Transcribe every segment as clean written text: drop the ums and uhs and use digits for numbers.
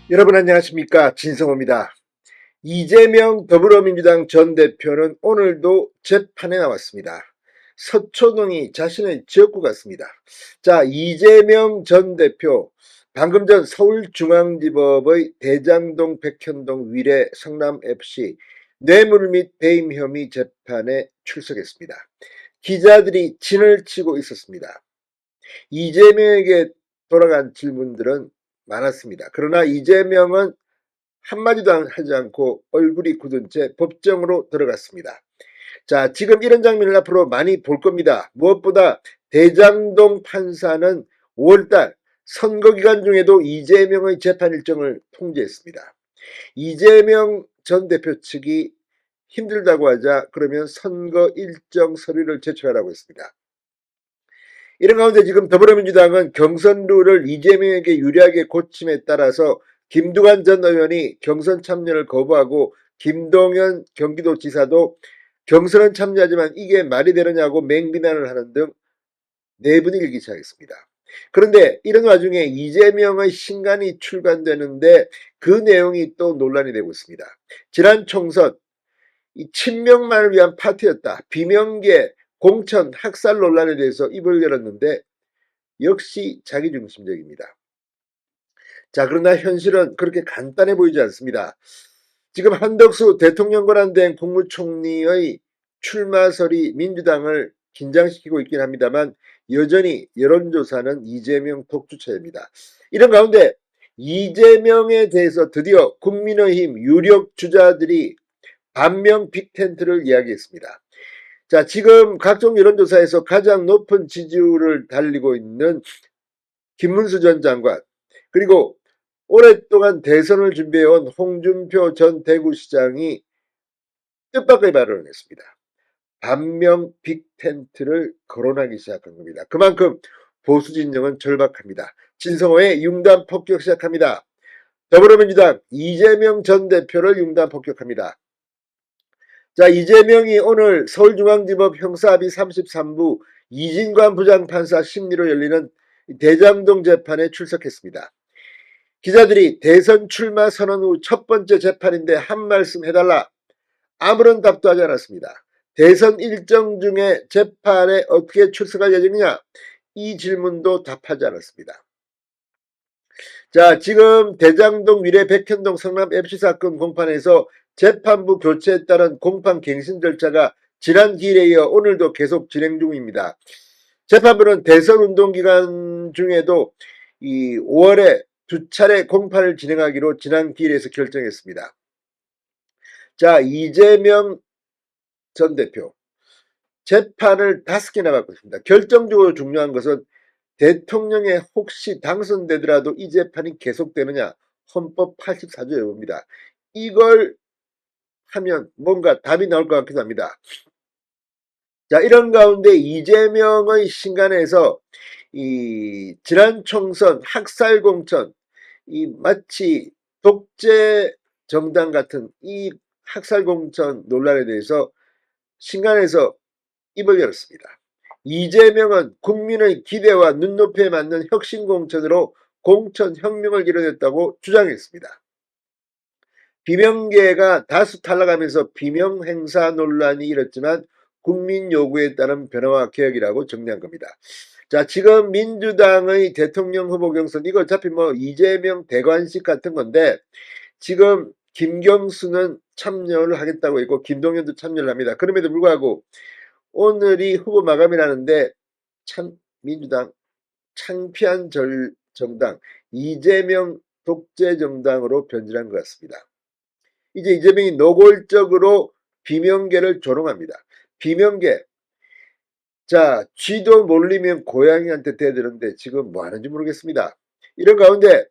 여러분 안녕하십니까, 진성호입니다. 이재명 더불어민주당 전 대표는 오늘도 재판에 나왔습니다. 서초동이 자신의 지역구 같습니다. 자, 이재명 전 대표 방금 전 서울중앙지법의 대장동, 백현동, 위례, 성남FC 뇌물 및 배임 혐의 재판에 출석했습니다. 기자들이 진을 치고 있었습니다. 이재명에게 돌아간 질문들은 많았습니다. 그러나 이재명은 한마디도 하지 않고 얼굴이 굳은 채 법정으로 들어갔습니다. 자, 지금 이런 장면을 앞으로 많이 볼 겁니다. 무엇보다 대장동 판사는 5월달 선거기간 중에도 이재명의 재판 일정을 통지했습니다. 이재명 전 대표 측이 힘들다고 하자 그러면 선거 일정 서류를 제출하라고 했습니다. 이런 가운데 지금 더불어민주당은 경선 룰을 이재명에게 유리하게 고침에 따라서 김두관 전 의원이 경선 참여를 거부하고 김동연 경기도지사도 경선은 참여하지만 이게 말이 되느냐고 맹비난을 하는 등 내분이 일기 시작했습니다. 그런데 이런 와중에 이재명의 신간이 출간되는데 그 내용이 또 논란이 되고 있습니다. 지난 총선 이 친명만을 위한 파티였다. 비명계 공천 학살 논란에 대해서 입을 열었는데 역시 자기중심적입니다. 자, 그러나 현실은 그렇게 간단해 보이지 않습니다. 지금 한덕수 대통령 권한대행 국무총리의 출마설이 민주당을 긴장시키고 있긴 합니다만 여전히 여론조사는 이재명 독주체입니다. 이런 가운데 이재명에 대해서 드디어 국민의힘 유력 주자들이 반명 빅텐트를 이야기했습니다. 자, 지금 각종 여론조사에서 가장 높은 지지율을 달리고 있는 김문수 전 장관, 그리고 오랫동안 대선을 준비해온 홍준표 전 대구시장이 뜻밖의 발언을 했습니다. 반명 빅텐트를 거론하기 시작한 겁니다. 그만큼 보수 진영은 절박합니다. 진성호의 융단 폭격 시작합니다. 더불어민주당 이재명 전 대표를 융단 폭격합니다. 자, 이재명이 오늘 서울중앙지법 형사합의 33부 이진관 부장판사 심리로 열리는 대장동 재판에 출석했습니다. 기자들이 대선 출마 선언 후 첫 번째 재판인데 한 말씀 해달라. 아무런 답도 하지 않았습니다. 대선 일정 중에 재판에 어떻게 출석할 예정이냐? 이 질문도 답하지 않았습니다. 자, 지금 대장동, 위례, 백현동, 성남 FC 사건 공판에서 재판부 교체에 따른 공판 갱신 절차가 지난 기일에 이어 오늘도 계속 진행 중입니다. 재판부는 대선 운동 기간 중에도 이 5월에 두 차례 공판을 진행하기로 지난 기일에서 결정했습니다. 자, 이재명 전 대표 재판을 5개나 받고 있습니다. 결정적으로 중요한 것은 대통령에 혹시 당선되더라도 이 재판이 계속되느냐, 헌법 84조 여부입니다. 이걸 하면 뭔가 답이 나올 것 같기도 합니다. 자, 이런 가운데 이재명의 신간에서 이 지난 총선 학살 공천, 이 마치 독재 정당 같은 이 학살 공천 논란에 대해서 신간에서 입을 열었습니다. 이재명은 국민의 기대와 눈높이에 맞는 혁신 공천으로 공천 혁명을 이뤄냈다고 주장했습니다. 비명계가 다수 탈락하면서 비명 행사 논란이 일었지만 국민 요구에 따른 변화와 개혁이라고 정리한 겁니다. 자, 지금 민주당의 대통령 후보 경선, 이거 어차피 뭐 이재명 대관식 같은 건데 지금 김경수는 참여를 하겠다고 했고 김동연도 참여를 합니다. 그럼에도 불구하고 오늘이 후보 마감이라는데 참 민주당 창피한 정당, 이재명 독재 정당으로 변질한 것 같습니다. 이제 이재명이 노골적으로 비명계를 조롱합니다. 비명계, 자, 쥐도 몰리면 고양이한테 대드는데 지금 뭐 하는지 모르겠습니다. 이런 가운데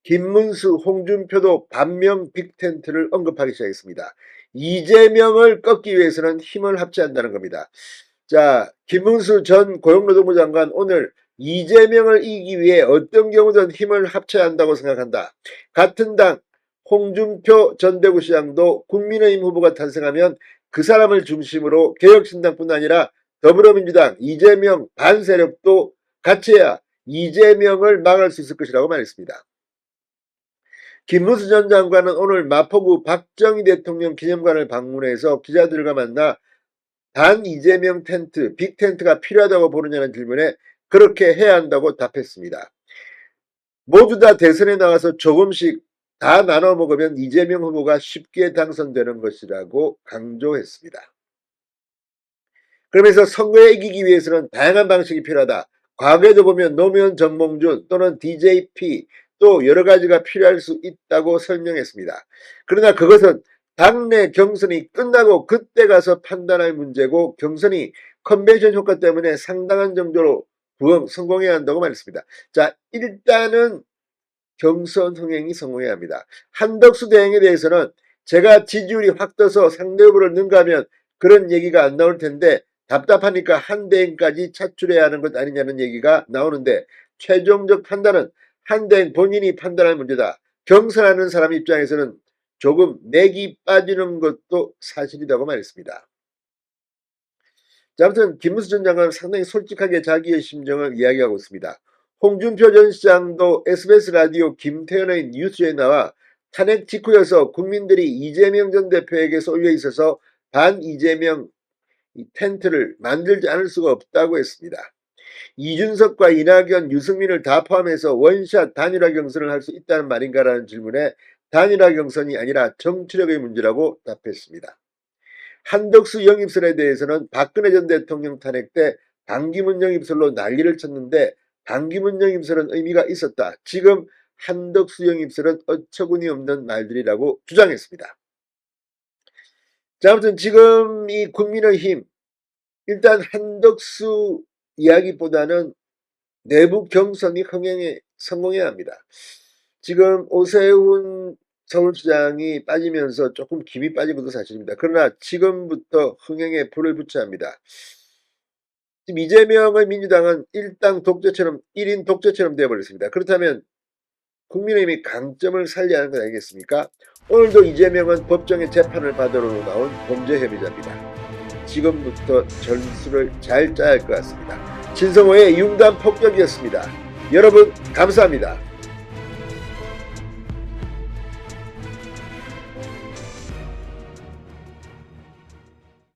김문수, 홍준표도 반명 빅텐트를 언급하기 시작했습니다. 이재명을 꺾기 위해서는 힘을 합쳐야 한다는 겁니다. 자, 김문수 전 고용노동부 장관 오늘 이재명을 이기기 위해 어떤 경우든 힘을 합쳐야 한다고 생각한다. 같은 당 홍준표 전 대구시장도 국민의힘 후보가 탄생하면 그 사람을 중심으로 개혁신당뿐 아니라 더불어민주당, 이재명 반세력도 같이 해야 이재명을 막을 수 있을 것이라고 말했습니다. 김문수 전 장관은 오늘 마포구 박정희 대통령 기념관을 방문해서 기자들과 만나 반 이재명 텐트, 빅텐트가 필요하다고 보느냐는 질문에 그렇게 해야 한다고 답했습니다. 모두 다 대선에 나와서 조금씩 다 나눠 먹으면 이재명 후보가 쉽게 당선되는 것이라고 강조했습니다. 그러면서 선거에 이기기 위해서는 다양한 방식이 필요하다. 과거에도 보면 노무현, 정몽준 또는 DJP 또 여러 가지가 필요할 수 있다고 설명했습니다. 그러나 그것은 당내 경선이 끝나고 그때 가서 판단할 문제고 경선이 컨벤션 효과 때문에 상당한 정도로 성공해야 한다고 말했습니다. 자, 일단은 경선 흥행이 성공해야 합니다. 한덕수 대행에 대해서는 제가 지지율이 확 떠서 상대 후보를 능가하면 그런 얘기가 안 나올 텐데 답답하니까 한 대행까지 차출해야 하는 것 아니냐는 얘기가 나오는데 최종적 판단은 한 대행 본인이 판단할 문제다. 경선하는 사람 입장에서는 조금 맥이 빠지는 것도 사실이라고 말했습니다. 자, 아무튼 김문수 전 장관은 상당히 솔직하게 자기의 심정을 이야기하고 있습니다. 홍준표 전 시장도 SBS 라디오 김태현의 뉴스에 나와 탄핵 직후여서 국민들이 이재명 전 대표에게 쏠려 있어서 반 이재명 텐트를 만들지 않을 수가 없다고 했습니다. 이준석과 이낙연, 유승민을 다 포함해서 원샷 단일화 경선을 할 수 있다는 말인가라는 질문에 단일화 경선이 아니라 정치력의 문제라고 답했습니다. 한덕수 영입설에 대해서는 박근혜 전 대통령 탄핵 때 반기문 영입설로 난리를 쳤는데 반기문 영입설은 의미가 있었다. 지금 한덕수 영입설은 어처구니 없는 말들이라고 주장했습니다. 자, 아무튼 지금 이 국민의힘 일단 한덕수 이야기보다는 내부 경선이 흥행에 성공해야 합니다. 지금 오세훈 서울시장이 빠지면서 조금 김이 빠진 것도 사실입니다. 그러나 지금부터 흥행에 불을 붙여야 합니다. 지금 이재명의 민주당은 1당 독재처럼 1인 독재처럼 되어버렸습니다. 그렇다면 국민의힘이 강점을 살려야 하는 것 아니겠습니까? 오늘도 이재명은 법정에 재판을 받으러 나온 범죄 혐의자입니다. 지금부터 전술을 잘 짜야 할 것 같습니다. 진성호의 융단 폭격이었습니다. 여러분 감사합니다.